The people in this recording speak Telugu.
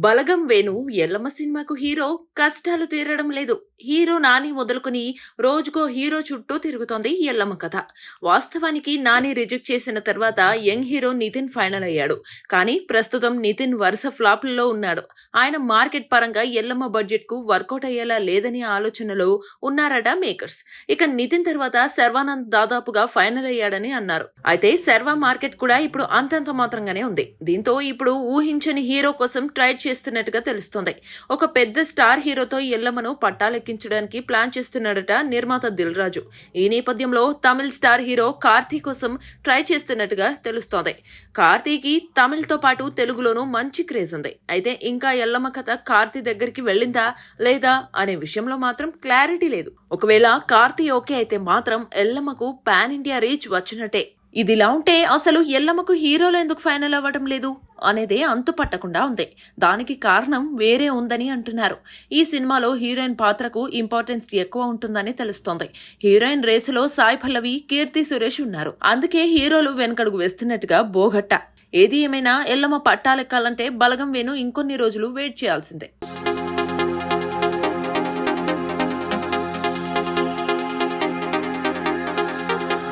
బలగం వేణు ఎల్లమ్మ సినిమాకు హీరో కష్టాలు తీరడం లేదు. హీరో నాని మొదలుకొని రోజుకో హీరో చుట్టూ తిరుగుతోంది ఎల్లమ్మ కథ. వాస్తవానికి నాని రిజెక్ట్ చేసిన తర్వాత యంగ్ హీరో నితిన్ ఫైనల్ అయ్యాడు. కానీ ప్రస్తుతం నితిన్ వరుస ఫ్లాప్లలో ఉన్నాడు. ఆయన మార్కెట్ పరంగా ఎల్లమ్మ బడ్జెట్ కు వర్కౌట్ అయ్యేలా లేదని ఆలోచనలో ఉన్నారట మేకర్స్. ఇక నితిన్ తర్వాత శర్వానంద్ దాదాపుగా ఫైనల్ అయ్యాడని అన్నారు. అయితే శర్వా మార్కెట్ కూడా ఇప్పుడు అంతంత మాత్రంగానే ఉంది. దీంతో ఇప్పుడు ఊహించని హీరో కోసం ట్రై చేస్తున్నట్టుగా తెలుస్తోంది. ఒక పెద్ద స్టార్ హీరోతో ఎల్లమ్మను పట్టాలెక్కించడానికి ప్లాన్ చేస్తున్నాడట నిర్మాత దిల్ రాజు. ఈ నేపథ్యంలో తమిళ్ స్టార్ హీరో కార్తీ కోసం ట్రై చేస్తున్నట్టుగా తెలుస్తోంది. కార్తీకి తమిళ్తో పాటు తెలుగులోనూ మంచి క్రేజ్ ఉంది. అయితే ఇంకా ఎల్లమ్మ కథ కార్తీ దగ్గరికి వెళ్ళిందా లేదా అనే విషయంలో మాత్రం క్లారిటీ లేదు. ఒకవేళ కార్తీ ఓకే అయితే మాత్రం ఎల్లమ్మకు పాన్ ఇండియా రీచ్ వచ్చినట్టే. ఇదిలా ఉంటే అసలు ఎల్లమ్మకు హీరోలు ఎందుకు ఫైనల్ అవ్వడం లేదు అనేదే అంతుపట్టకుండా ఉంది. దానికి కారణం వేరే ఉందని అంటున్నారు. ఈ సినిమాలో హీరోయిన్ పాత్రకు ఇంపార్టెన్స్ ఎక్కువ ఉంటుందని తెలుస్తోంది. హీరోయిన్ రేసులో సాయి పల్లవి, కీర్తి సురేష్ ఉన్నారు. అందుకే హీరోలు వెనకడుగు వేస్తున్నట్టుగా బోగట్ట. ఏది ఏమైనా ఎల్లమ్మ పట్టాలెక్కాలంటే బలగం వేణు ఇంకొన్ని రోజులు వెయిట్ చేయాల్సిందే.